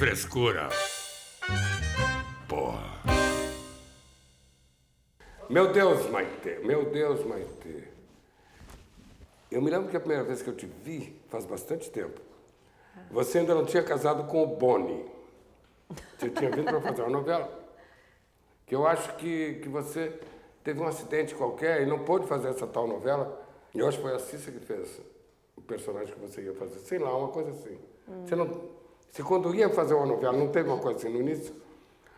frescura. Porra. Meu Deus, Maitê. Meu Deus, Maitê. Eu me lembro que a primeira vez que eu te vi, faz bastante tempo, você ainda não tinha casado com o Boni. Você tinha vindo para fazer uma novela. Que eu acho que você teve um acidente qualquer e não pôde fazer essa tal novela. E eu acho que foi a Cissa que fez o personagem que você ia fazer. Sei lá, uma coisa assim. Você quando ia fazer uma novela, não teve uma coisa assim no início?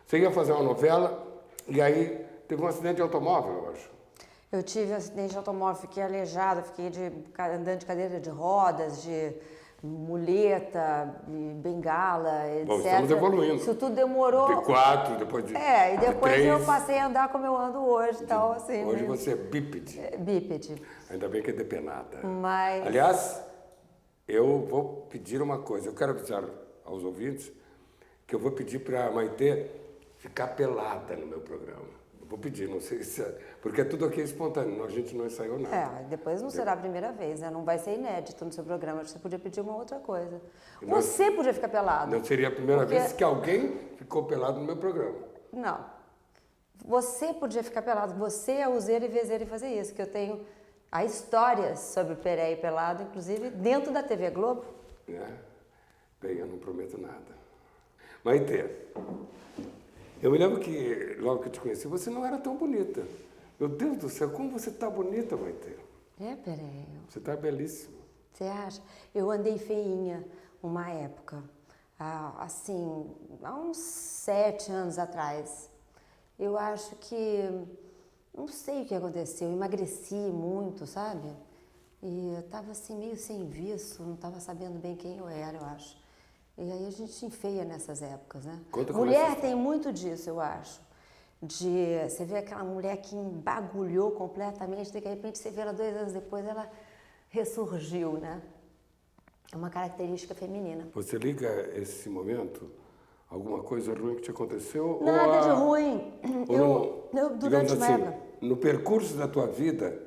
Você ia fazer uma novela e aí teve um acidente de automóvel, eu acho. Eu tive um acidente de automóvel, fiquei aleijada, fiquei andando de cadeira de rodas, de muleta, de bengala, etc. Bom, estamos evoluindo. Isso tudo demorou... De 4, depois de e depois de 3. eu passei a andar como eu ando hoje e tal, assim. Hoje você é bípede. Bípede. Ainda bem que é depenada. Mas... Aliás, eu vou pedir uma coisa. Eu quero avisar aos ouvintes que eu vou pedir para a Maitê ficar pelada no meu programa. Eu vou pedir, não sei se... Porque tudo aqui é espontâneo, a gente não ensaiou nada. Depois não será a primeira vez, né? Não vai ser inédito no seu programa. Você podia pedir uma outra coisa. Você podia ficar pelado. Não seria a primeira vez que alguém ficou pelado no meu programa. Não. Você podia ficar pelado. Você é useiro e vezeiro e fazer isso. Que eu tenho a histórias sobre Peré e pelado, inclusive dentro da TV Globo. Bem, eu não prometo nada. Maitê, eu me lembro que, logo que eu te conheci, você não era tão bonita. Meu Deus do céu, como você está bonita, Maitê. Peré. Você está belíssima. Você acha? Eu andei feinha uma época, assim, há uns 7 anos atrás. Eu acho que, não sei o que aconteceu, eu emagreci muito, sabe? E eu estava assim meio sem viço, não estava sabendo bem quem eu era, eu acho. E aí a gente enfeia nessas épocas, né? Mulher tem muito disso, eu acho. Você vê aquela mulher que embagulhou completamente, de repente você vê ela 2 anos depois, ela ressurgiu, né? É uma característica feminina. Você liga esse momento a alguma coisa ruim que te aconteceu? Nada de ruim. Durante uma época... No percurso da tua vida,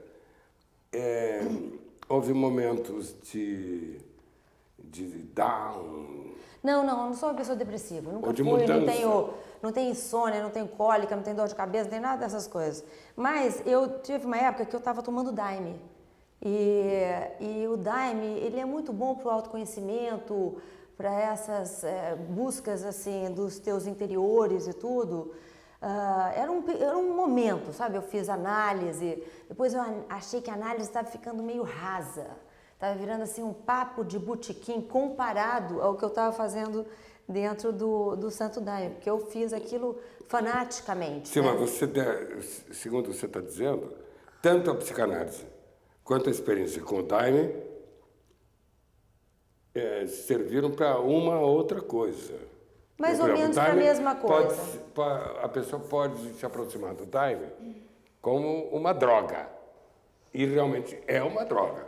houve momentos de down. Não, eu não sou uma pessoa depressiva. Nunca fui, não tenho insônia, não tenho cólica, não tenho dor de cabeça, não tenho nada dessas coisas. Mas eu tive uma época que eu estava tomando Daime. E o Daime, ele é muito bom para o autoconhecimento, para essas buscas assim dos teus interiores e tudo. Era um momento, sabe? Eu fiz análise, depois eu achei que a análise estava ficando meio rasa. Estava virando assim um papo de botequim comparado ao que eu estava fazendo dentro do Santo Daime, porque eu fiz aquilo fanaticamente. Sim, mas você, segundo você está dizendo, tanto a psicanálise quanto a experiência com o Daime serviram para uma outra coisa. Mais ou menos para a mesma coisa. A pessoa pode se aproximar do Daime como uma droga. E realmente é uma droga.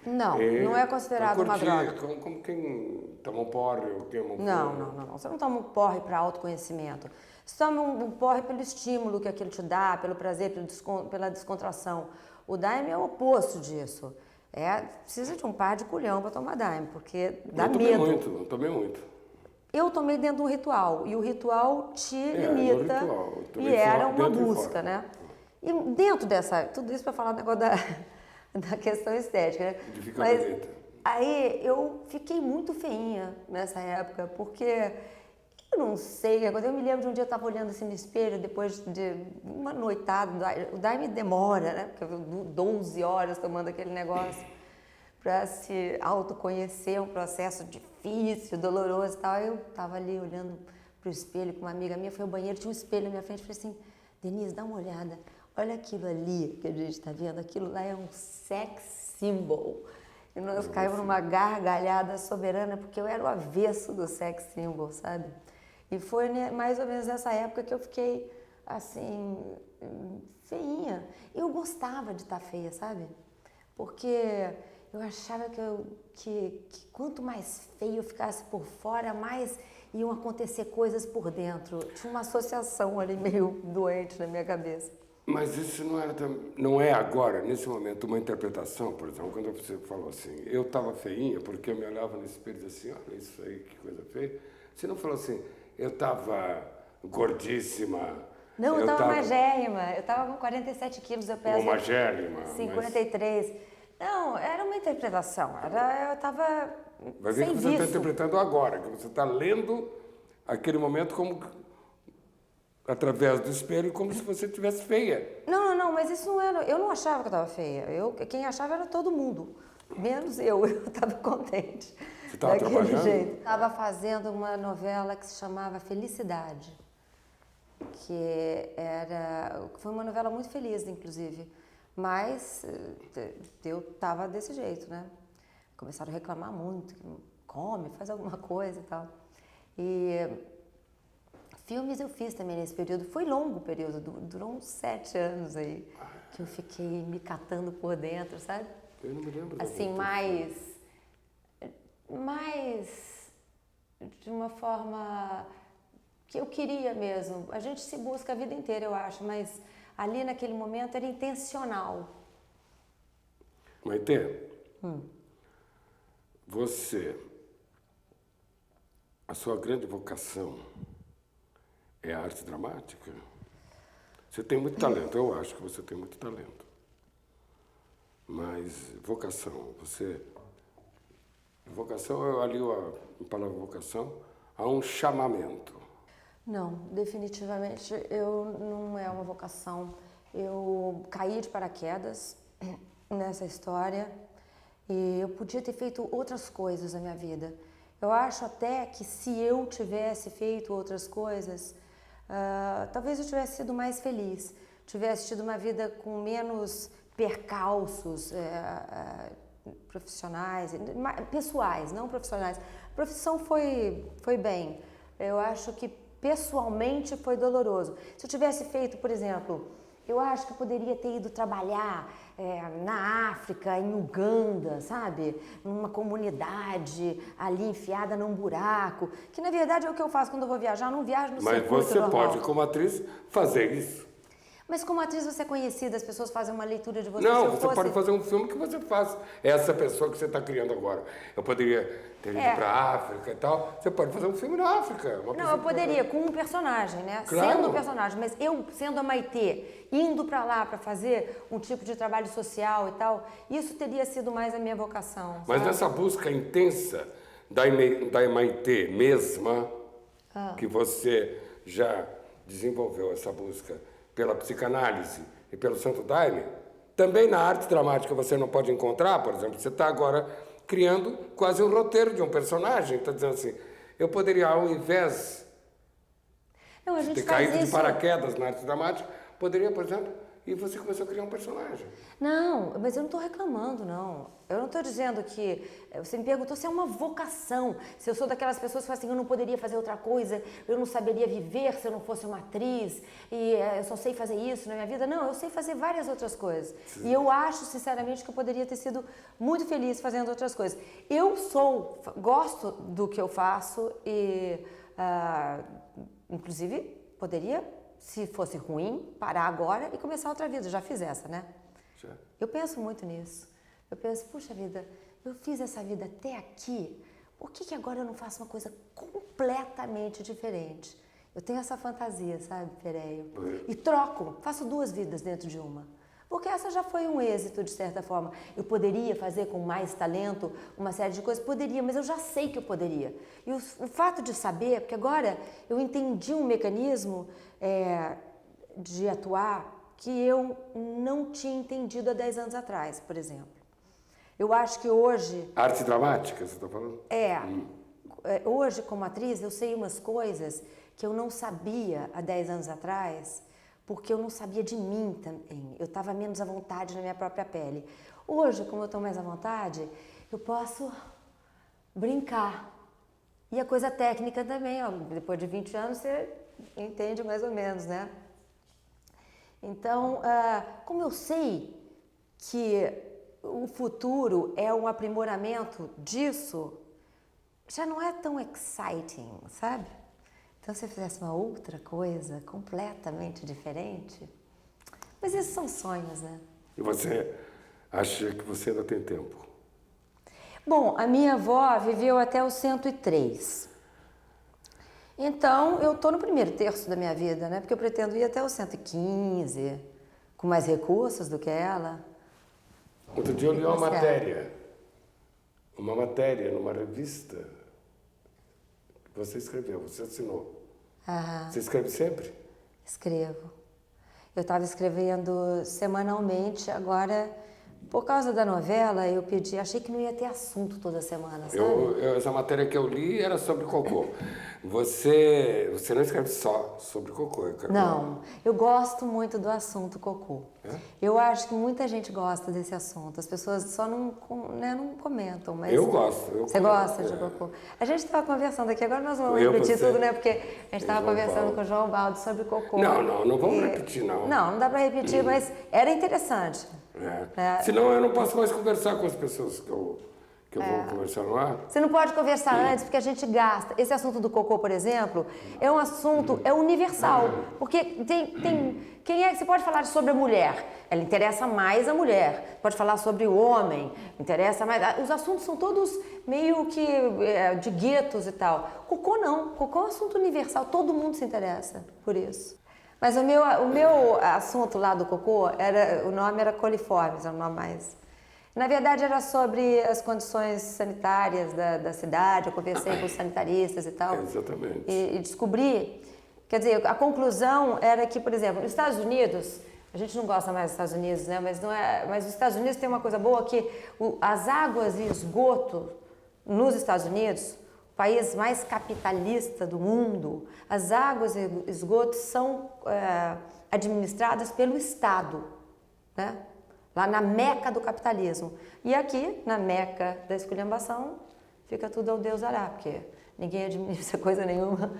Não, não é considerado uma droga. Como quem toma um porre ou queima um porre. Não. Você não toma um porre para autoconhecimento. Você toma um porre pelo estímulo que aquilo te dá, pelo prazer, pela descontração. O Daime é o oposto disso. Precisa de um par de culhão para tomar Daime, porque dá medo. Eu tomei muito. Eu tomei dentro de um ritual, e o ritual te limita, e era uma busca, né? E dentro tudo isso para falar do negócio da questão estética, né? De ficar bonita. Aí eu fiquei muito feinha nessa época, porque eu não sei, eu me lembro de um dia eu estava olhando assim no espelho, depois de uma noitada, o Daime demora, né? Porque eu 12 horas tomando aquele negócio para se autoconhecer, um processo difícil, doloroso e tal. Eu estava ali olhando para o espelho com uma amiga minha, foi ao banheiro, tinha um espelho na minha frente, falei assim, Denise, dá uma olhada, olha aquilo ali que a gente está vendo, aquilo lá é um sex symbol. E nós caímos numa gargalhada soberana, porque eu era o avesso do sex symbol, sabe? E foi mais ou menos nessa época que eu fiquei, assim, feinha. Eu gostava de estar feia, sabe? Porque eu achava que quanto mais feio eu ficasse por fora, mais iam acontecer coisas por dentro. Tinha uma associação ali meio doente na minha cabeça. Mas isso não é agora, nesse momento, uma interpretação, por exemplo, quando você falou assim, eu estava feinha porque eu me olhava no espelho e dizia assim, olha isso aí, que coisa feia. Você não falou assim, eu estava gordíssima. Não, eu estava magérrima. Eu estava com 47 quilos, eu peso... Ou magérrima. Sim, 43. Não, era uma interpretação. Eu estava Vai ver sem que você está viço. interpretando agora, que você está lendo aquele momento como através do espelho, como se você estivesse feia. Não, mas isso não era... Eu não achava que eu estava feia. Quem achava era todo mundo. Menos eu. Eu estava contente. Você estava trabalhando? Estava fazendo uma novela que se chamava Felicidade. Foi uma novela muito feliz, inclusive. Mas eu estava desse jeito, né? Começaram a reclamar muito. Come, faz alguma coisa e tal. E... filmes eu fiz também nesse período. Foi longo o período, durou uns 7 anos aí, que eu fiquei me catando por dentro, sabe? Eu não me lembro. Assim, mais de uma forma que eu queria mesmo. A gente se busca a vida inteira, eu acho, mas ali naquele momento era intencional. Maitê, a sua grande vocação é a arte dramática? Você tem muito talento, eu acho que você tem muito talento. Mas vocação, vocação, eu alio a palavra vocação a um chamamento. Não, definitivamente não é uma vocação. Eu caí de paraquedas nessa história e eu podia ter feito outras coisas na minha vida. Eu acho até que se eu tivesse feito outras coisas, talvez eu tivesse sido mais feliz, tivesse tido uma vida com menos percalços profissionais, pessoais, não profissionais. A profissão foi bem. Eu acho que pessoalmente foi doloroso. Se eu tivesse feito, por exemplo, eu acho que eu poderia ter ido trabalhar na África, em Uganda, sabe? Numa comunidade ali enfiada num buraco, que na verdade é o que eu faço quando eu vou viajar, eu não viajo no circuito normal. Mas você pode, como atriz, fazer isso. Mas como atriz você é conhecida, as pessoas fazem uma leitura de você. Não, você pode fazer um filme que você faz. Essa pessoa que você está criando agora. Eu poderia ter ido para a África e tal. Você pode fazer um filme na África. Não, eu poderia, com um personagem, né? Claro. Sendo um personagem. Mas eu, sendo a Maitê, indo para lá para fazer um tipo de trabalho social e tal, isso teria sido mais a minha vocação. Mas nessa busca intensa da Maitê mesma, que você já desenvolveu essa busca pela psicanálise e pelo Santo Daime, também na arte dramática você não pode encontrar, por exemplo, você está agora criando quase um roteiro de um personagem, está dizendo assim, eu poderia, ao invés de ter caído de paraquedas na arte dramática, poderia, por exemplo, e você começou a criar um personagem. Não, mas eu não estou reclamando, não. Eu não estou dizendo que... Você me perguntou se é uma vocação, se eu sou daquelas pessoas que falam assim, eu não poderia fazer outra coisa, eu não saberia viver se eu não fosse uma atriz, e eu só sei fazer isso na minha vida. Não, eu sei fazer várias outras coisas. Sim. E eu acho, sinceramente, que eu poderia ter sido muito feliz fazendo outras coisas. Gosto do que eu faço e, inclusive, poderia... se fosse ruim, parar agora e começar outra vida. Já fiz essa, né? Já. Eu penso muito nisso. Eu penso, puxa vida, eu fiz essa vida até aqui, por que agora eu não faço uma coisa completamente diferente? Eu tenho essa fantasia, sabe, Pereio? E troco, faço 2 vidas dentro de uma. Porque essa já foi um êxito, de certa forma. Eu poderia fazer com mais talento uma série de coisas? Poderia, mas eu já sei que eu poderia. E o fato de saber, porque agora eu entendi um mecanismo de atuar que eu não tinha entendido há 10 anos atrás, por exemplo. Eu acho que hoje... Arte dramática, você está falando? Hoje, como atriz, eu sei umas coisas que eu não sabia há 10 anos atrás, porque eu não sabia de mim também. Eu estava menos à vontade na minha própria pele. Hoje, como eu estou mais à vontade, eu posso brincar. E a coisa técnica também, ó, depois de 20 anos você entende mais ou menos, né? Então, como eu sei que o futuro é um aprimoramento disso, já não é tão exciting, sabe? Então, se eu fizesse uma outra coisa completamente diferente... Mas esses são sonhos, né? E você acha que você ainda tem tempo? Bom, a minha avó viveu até os 103. Então, eu estou no primeiro terço da minha vida, né? Porque eu pretendo ir até os 115, com mais recursos do que ela. Outro dia eu li uma matéria numa revista que você escreveu, você assinou. Você escreve sempre? Escrevo. Eu estava escrevendo semanalmente, agora, por causa da novela, eu pedi, achei que não ia ter assunto toda semana, sabe? Essa matéria que eu li era sobre cocô. Você não escreve só sobre cocô. Não, eu gosto muito do assunto cocô. É? Eu acho que muita gente gosta desse assunto, as pessoas só não comentam, mas... Eu gosto. Você gosta de cocô? A gente estava conversando aqui, agora nós vamos repetir tudo, né? Porque a gente estava conversando com o João Baldo sobre cocô. Não vamos repetir, não. Não dá para repetir, mas era interessante. Senão eu não posso mais conversar com as pessoas que eu vou conversar no ar. Você não pode conversar antes porque a gente gasta. Esse assunto do cocô, por exemplo, é um assunto, é universal. Porque quem é que você pode falar sobre a mulher? Ela interessa mais a mulher. Pode falar sobre o homem, interessa mais. Os assuntos são todos meio que de guetos e tal. Cocô não. Cocô é um assunto universal. Todo mundo se interessa por isso. Mas o meu assunto lá do cocô, o nome era coliformes, era o nome mais... Na verdade, era sobre as condições sanitárias da cidade. Eu conversei com os sanitaristas e tal. Exatamente. E descobri, quer dizer, a conclusão era que, por exemplo, nos Estados Unidos, a gente não gosta mais dos Estados Unidos, né? Mas os Estados Unidos tem uma coisa boa que as águas e esgoto nos Estados Unidos, o país mais capitalista do mundo, as águas e esgotos são administradas pelo Estado, né? Lá na meca do capitalismo. E aqui, na meca da esculhambação, fica tudo ao Deus dará, porque ninguém administra coisa nenhuma.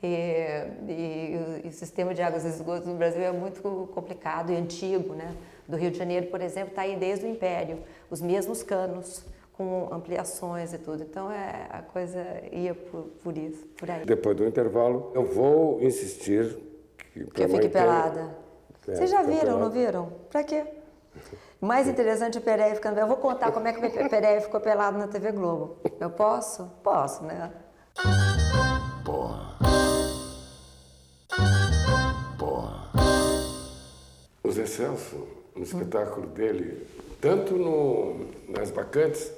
E o sistema de águas e esgotos no Brasil é muito complicado e antigo, né? Do Rio de Janeiro, por exemplo, está aí desde o Império. Os mesmos canos, com ampliações e tudo. Então, a coisa ia por isso, por aí. Depois do intervalo, eu vou insistir que eu fique pelada. Vocês já viram, não viram? Pra quê? O mais interessante é o Pereira ficando... Eu vou contar como é que o Pereira ficou pelado na TV Globo. Eu posso? Posso, né? Porra. O Zé Celso, no espetáculo dele, tanto nas Bacantes,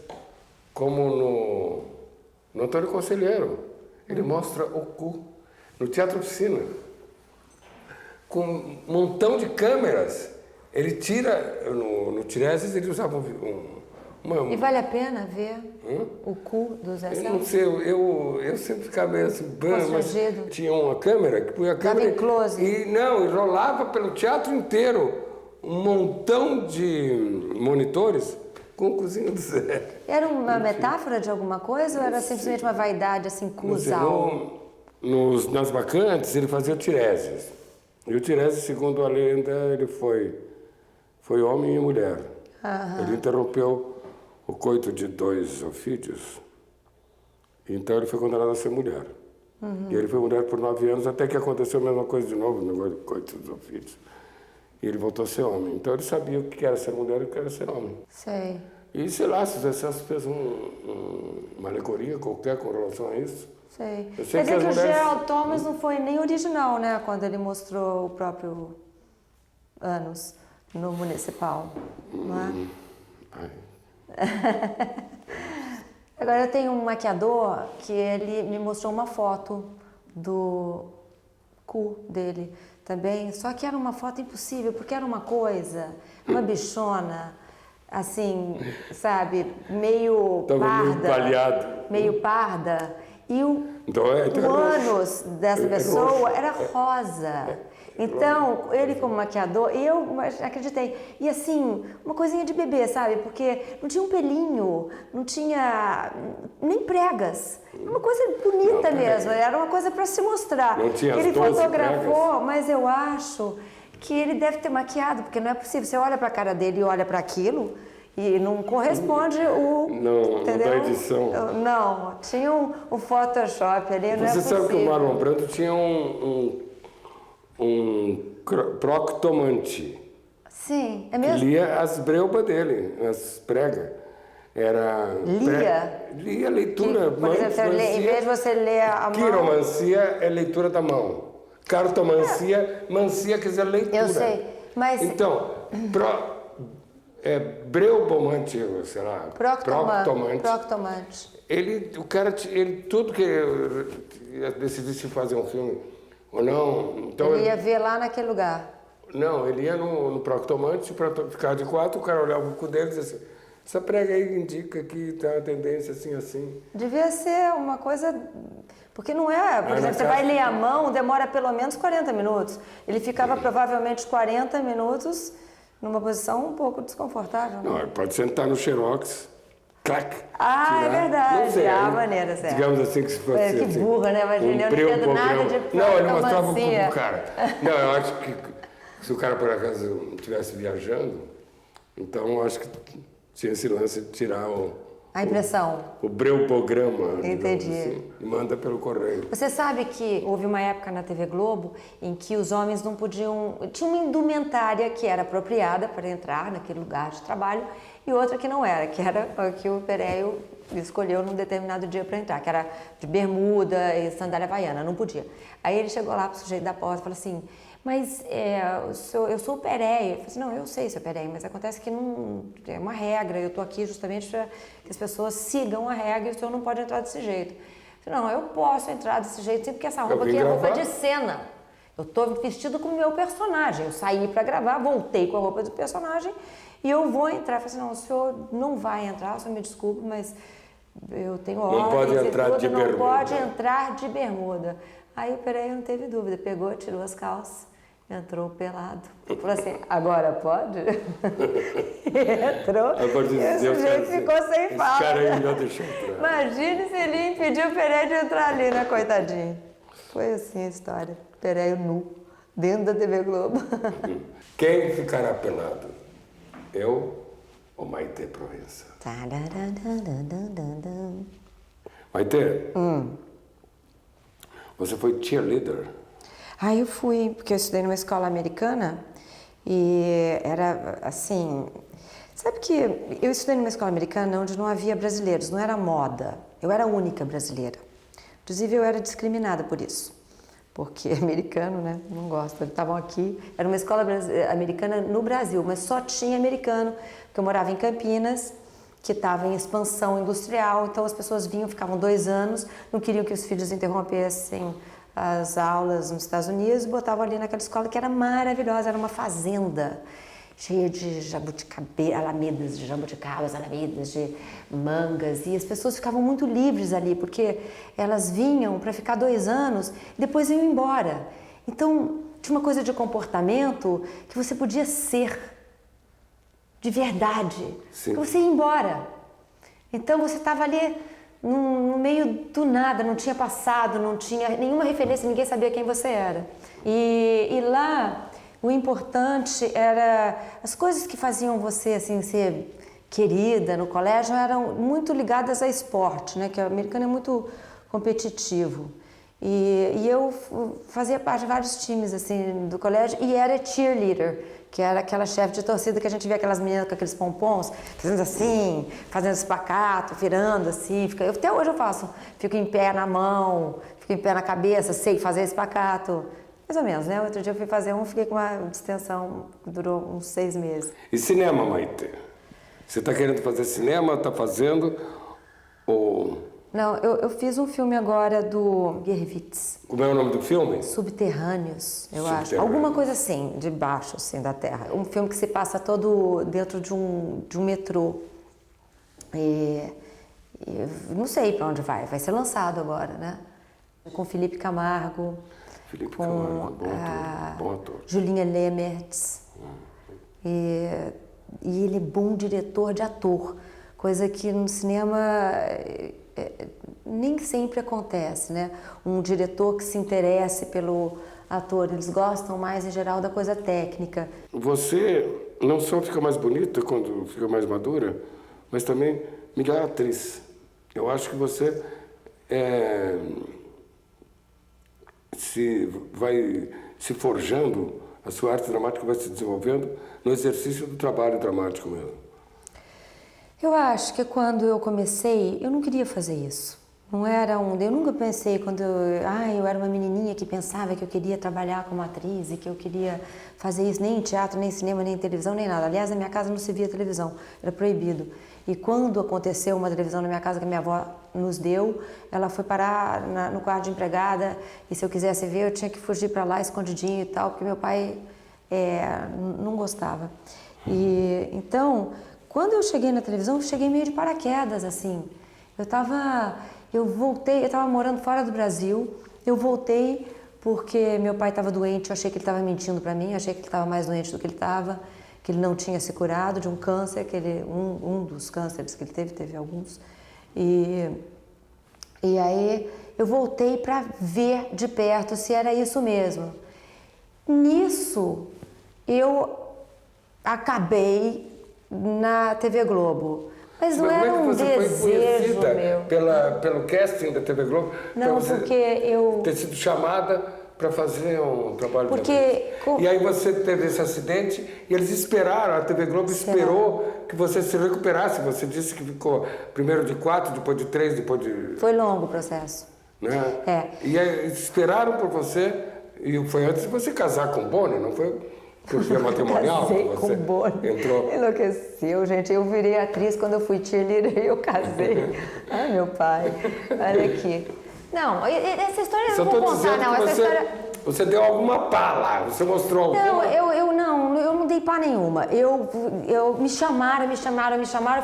como no Antônio Conselheiro, ele mostra o cu no Teatro Oficina, com um montão de câmeras. Ele tira, no Tireses ele usava E vale a pena ver o cu do Zé Celso? Eu não sei, eu sempre ficava meio assim, mas tinha uma câmera que punha a câmera... Dava em close. E rolava pelo teatro inteiro um montão de monitores com o cozinho do Zé. Era uma metáfora de alguma coisa ou era simplesmente uma vaidade assim, cusal? Nas Bacantes ele fazia o Tireses. E o Tireses, segundo a lenda, ele foi homem e mulher. Ele interrompeu o coito de 2 ofídios, então ele foi condenado a ser mulher. E ele foi mulher por 9 anos, até que aconteceu a mesma coisa de novo, o negócio do coito dos ofídios. E ele voltou a ser homem. Então ele sabia o que era ser mulher e o que era ser homem. Sei. E sei lá, se o Zé Celso fez uma alegoria qualquer com relação a isso. Sei. Eu sei Quer dizer que mulheres... o Gerald Thomas não foi nem original, né? Quando ele mostrou o próprio ânus no Municipal, não é? Agora eu tenho um maquiador que ele me mostrou uma foto do cu dele também, só que era uma foto impossível, porque era uma coisa, uma bichona, assim, sabe, meio parda. Meio parda. E o ânus dessa pessoa era rosa. Então, ele como maquiador, eu acreditei. E assim, uma coisinha de bebê, sabe? Porque não tinha um pelinho, não tinha nem pregas. Uma coisa bonita mesmo, era uma coisa para se mostrar. Não tinha ele fotografou, pregas. mas eu acho que ele deve ter maquiado, porque não é possível. Você olha para a cara dele e olha para aquilo e não corresponde Não da edição. Não, tinha um Photoshop ali, não é possível. Você sabe que o Marlon Brando tinha um proctomante. Sim, é mesmo? Que lia as breubas dele, as pregas. Era... Lia leitura. Por exemplo, em vez de você ler a mão... Quiromancia é leitura da mão. Cartomancia, mancia quer dizer leitura. Eu sei, mas... Então, breubomante, sei lá, proctomante. O cara, tudo que decidisse fazer um filme ou não... Então, ele ia ver lá naquele lugar. Não, ele ia no proctomante, ficava de quatro, o cara olhava o cu dele e dizia assim, essa prega aí indica que tem uma tendência assim. Devia ser uma coisa... Porque não é... Por exemplo, você vai ler a mão, demora pelo menos 40 minutos. Ele ficava provavelmente 40 minutos numa posição um pouco desconfortável. Né? Não, pode sentar no xerox, clac. É verdade. Não sei, maneira, certo. Digamos assim que se fosse que assim, burra, né? Imagina, eu não entendo nada de Não, ele mostrava pro cara. Não, eu acho que se o cara por acaso estivesse viajando, então eu acho que tinha esse lance de tirar a impressão. O breupograma. Entendi. Assim, e manda pelo correio. Você sabe que houve uma época na TV Globo em que os homens não podiam... Tinha uma indumentária que era apropriada para entrar naquele lugar de trabalho e outra que não era, que era a que o Péréio escolheu num determinado dia para entrar, que era de bermuda e sandália havaiana, não podia. Aí ele chegou lá para o sujeito da porta e falou assim... Mas eu sou o Péréio. Eu falei assim, não, eu sei, seu Péréio, mas acontece que não é uma regra, eu estou aqui justamente para que as pessoas sigam a regra e o senhor não pode entrar desse jeito. Eu falei, não, eu posso entrar desse jeito, sim, porque essa roupa aqui é roupa de cena. Eu estou vestido com o meu personagem. Eu saí para gravar, voltei com a roupa do personagem e eu vou entrar. Eu falei assim, não, o senhor não vai entrar, o senhor me desculpe, mas eu tenho ordens e tudo, não pode entrar de bermuda. Aí o Péréio não teve dúvida, pegou, tirou as calças. Entrou pelado. Falou assim, agora pode? Entrou. E o sujeito ficou sem fala. Esse cara aí não deixou entrar. Imagine se ele impediu o Péréio de entrar ali, né, coitadinho? Foi assim a história. Péréio nu, dentro da TV Globo. Quem ficará pelado? Eu ou Maitê Proença? Maitê, você foi cheerleader? Eu fui, porque eu estudei numa escola americana e era assim... Sabe que eu estudei numa escola americana onde não havia brasileiros, não era moda. Eu era a única brasileira. Inclusive, eu era discriminada por isso. Porque americano, né, não gosta. Eles estavam aqui, era uma escola americana no Brasil, mas só tinha americano, porque eu morava em Campinas, que estava em expansão industrial, então as pessoas vinham, ficavam 2 anos, não queriam que os filhos interrompessem as aulas nos Estados Unidos, botavam ali naquela escola que era maravilhosa, era uma fazenda cheia de alamedas de jabuticabas, alamedas de mangas, e as pessoas ficavam muito livres ali, porque elas vinham para ficar 2 anos e depois iam embora. Então, tinha uma coisa de comportamento que você podia ser de verdade, que você ia embora. Então, você estava ali no meio do nada, não tinha passado, não tinha nenhuma referência, ninguém sabia quem você era. E lá, o importante era... As coisas que faziam você assim, ser querida no colégio eram muito ligadas a esporte, né? Que o americano é muito competitivo. E eu fazia parte de vários times assim, do colégio e era cheerleader, que era aquela chefe de torcida que a gente via aquelas meninas com aqueles pompons, fazendo assim, fazendo espacato, virando assim. Até hoje eu faço. Fico em pé na mão, fico em pé na cabeça, sei fazer espacato. Mais ou menos, né? Outro dia eu fui fazer fiquei com uma distensão que durou uns 6 meses. E cinema, Maitê? Você está querendo fazer cinema, está fazendo ou... Não, eu fiz um filme agora do Gerwitz. Como é o nome do filme? Subterrâneos, eu acho. Alguma coisa assim, de baixo, assim, da terra. Um filme que se passa todo dentro de um metrô. E não sei para onde vai. Vai ser lançado agora, né? Com Felipe Camargo. Felipe Camargo, bom ator. Julinha Lemertz. E ele é bom diretor de ator. Coisa que no cinema... nem sempre acontece, né? Um diretor que se interesse pelo ator, eles gostam mais, em geral, da coisa técnica. Você não só fica mais bonita quando fica mais madura, mas também melhor atriz. Eu acho que você vai se forjando, a sua arte dramática vai se desenvolvendo no exercício do trabalho dramático mesmo. Eu acho que quando eu comecei, eu não queria fazer isso. Não era eu nunca pensei quando eu era uma menininha que pensava que eu queria trabalhar como atriz e que eu queria fazer isso nem em teatro, nem em cinema, nem em televisão, nem nada. Aliás, na minha casa não se via televisão, era proibido. E quando aconteceu uma televisão na minha casa que a minha avó nos deu, ela foi parar no quarto de empregada e se eu quisesse ver eu tinha que fugir para lá escondidinho e tal, porque meu pai não gostava. E então, quando eu cheguei na televisão, eu cheguei meio de paraquedas, assim. Eu voltei, eu estava morando fora do Brasil, eu voltei porque meu pai estava doente, eu achei que ele estava mentindo para mim, eu achei que ele estava mais doente do que ele estava, que ele não tinha se curado de um câncer, um dos cânceres que ele teve alguns. E aí eu voltei para ver de perto se era isso mesmo. Nisso, eu acabei na TV Globo. Mas não era um desejo meu. Pelo casting da TV Globo? Não, porque eu... ter sido chamada para fazer um trabalho de atriz. E aí você teve esse acidente e eles esperaram, a TV Globo esperou que você se recuperasse. Você disse que ficou primeiro de 4, depois de 3, depois de... Foi longo o processo. Né? É. E aí eles esperaram por você, e foi antes de você casar com o Boni, não foi? Porque matrimonial, casei com o Boni. Entrou. Enlouqueceu, gente. Eu virei atriz quando eu fui cheerleader e eu casei. Ai, meu pai. Olha aqui. Não, essa história eu não vou contar, não. Essa história... Você deu alguma pá lá, você mostrou alguma... Não, eu não dei pá nenhuma. Me chamaram,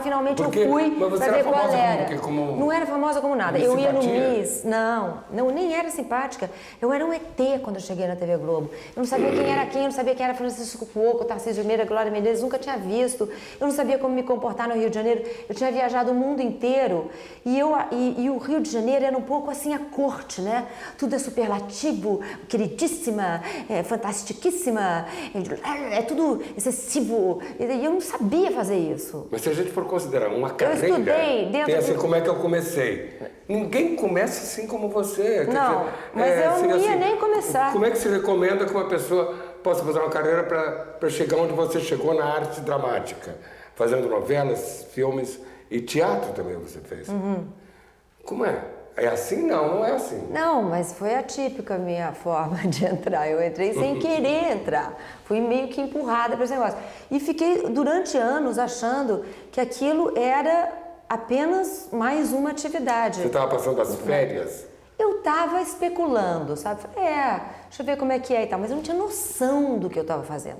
finalmente eu fui pra ver qual era. Não era famosa como nada. Eu ia no Miss, não, nem era simpática. Eu era um ET quando eu cheguei na TV Globo. Eu não sabia quem era quem, eu não sabia quem era Francisco Cuoco, Tarcísio Meira, Glória Menezes, nunca tinha visto. Eu não sabia como me comportar no Rio de Janeiro. Eu tinha viajado o mundo inteiro e o Rio de Janeiro era um pouco assim a corte, né? Tudo é superlativo, queridíssima, fantastiquíssima, é tudo excessivo. E eu não sabia fazer isso. Mas se a gente for considerar uma carreira... Eu estudei dentro assim, como é que eu comecei? Ninguém começa assim como você. Não, mas eu não ia nem começar. Como é que se recomenda que uma pessoa possa fazer uma carreira para chegar onde você chegou na arte dramática? Fazendo novelas, filmes e teatro também você fez. Uhum. Como é? É assim? Não é assim. Não, mas foi atípica a minha forma de entrar. Eu entrei sem querer entrar. Fui meio que empurrada para esse negócio. E fiquei durante anos achando que aquilo era apenas mais uma atividade. Você estava passando as férias? Eu estava especulando, sabe? Deixa eu ver como é que é e tal. Mas eu não tinha noção do que eu estava fazendo.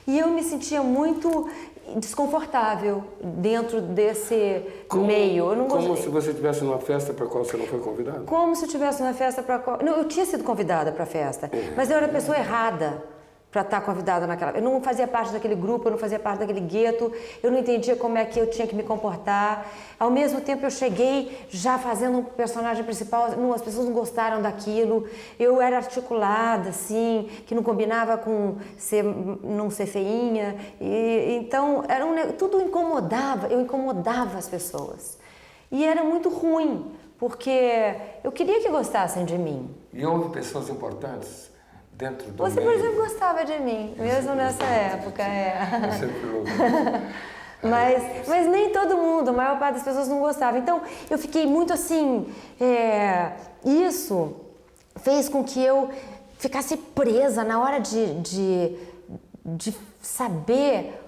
E eu me sentia muito desconfortável dentro desse meio. Eu não gostei. Como se você estivesse numa festa para a qual você não foi convidada? Como se eu estivesse numa festa para a qual... Não, eu tinha sido convidada para a festa, mas eu era a pessoa errada para estar convidada naquela... Eu não fazia parte daquele grupo, eu não fazia parte daquele gueto, eu não entendia como é que eu tinha que me comportar. Ao mesmo tempo, eu cheguei já fazendo um personagem principal, as pessoas não gostaram daquilo, eu era articulada, assim, que não combinava com não ser feinha, então tudo incomodava, eu incomodava as pessoas. E era muito ruim, porque eu queria que gostassem de mim. E houve pessoas importantes dentro do Você, meio. por exemplo, gostava de mim, mesmo nessa época, Eu sempre ouvi. Mas nem todo mundo, a maior parte das pessoas não gostava. Então, eu fiquei muito assim... Isso fez com que eu ficasse presa na hora de saber,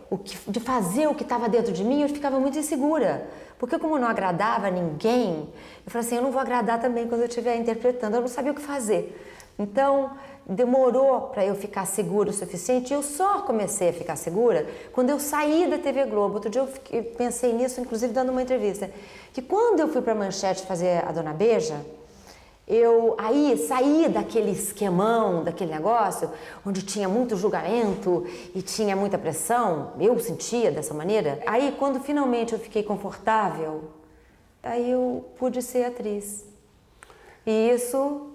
de fazer o que estava dentro de mim, eu ficava muito insegura. Porque como eu não agradava ninguém, eu falei assim, eu não vou agradar também quando eu estiver interpretando, eu não sabia o que fazer. Então, demorou para eu ficar segura o suficiente. Eu só comecei a ficar segura quando eu saí da TV Globo. Outro dia eu pensei nisso, inclusive dando uma entrevista. Que quando eu fui para a Manchete fazer a Dona Beija, eu aí saí daquele esquemão, daquele negócio, onde tinha muito julgamento e tinha muita pressão. Eu sentia dessa maneira. Aí, quando finalmente eu fiquei confortável, aí eu pude ser atriz. E isso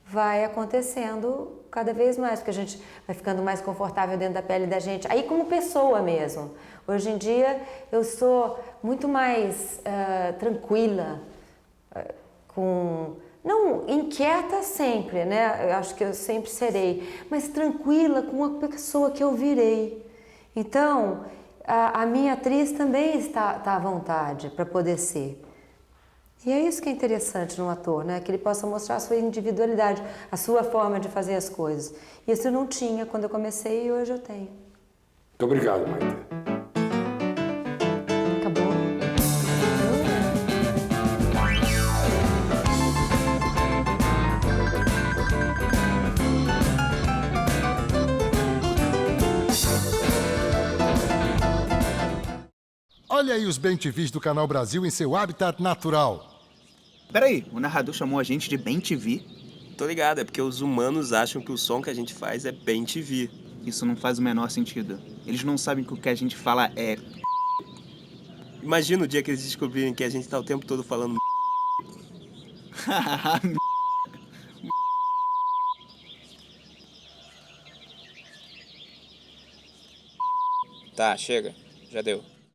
vai acontecendo cada vez mais, porque a gente vai ficando mais confortável dentro da pele da gente. Aí como pessoa mesmo. Hoje em dia eu sou muito mais tranquila, não inquieta sempre, né? Eu acho que eu sempre serei, mas tranquila com a pessoa que eu virei. Então, a minha atriz também está à vontade para poder ser. E é isso que é interessante no ator, né? Que ele possa mostrar a sua individualidade, a sua forma de fazer as coisas. Isso eu não tinha quando eu comecei e hoje eu tenho. Muito obrigado, Maite. Acabou? Olha aí os bem-te-vis do Canal Brasil em seu habitat natural. Peraí, o narrador chamou a gente de bem-te-vi? Tô ligado, é porque os humanos acham que o som que a gente faz é bem TV. Isso não faz o menor sentido. Eles não sabem que o que a gente fala é... Imagina o dia que eles descobrirem que a gente tá o tempo todo falando Tá, chega. Já deu.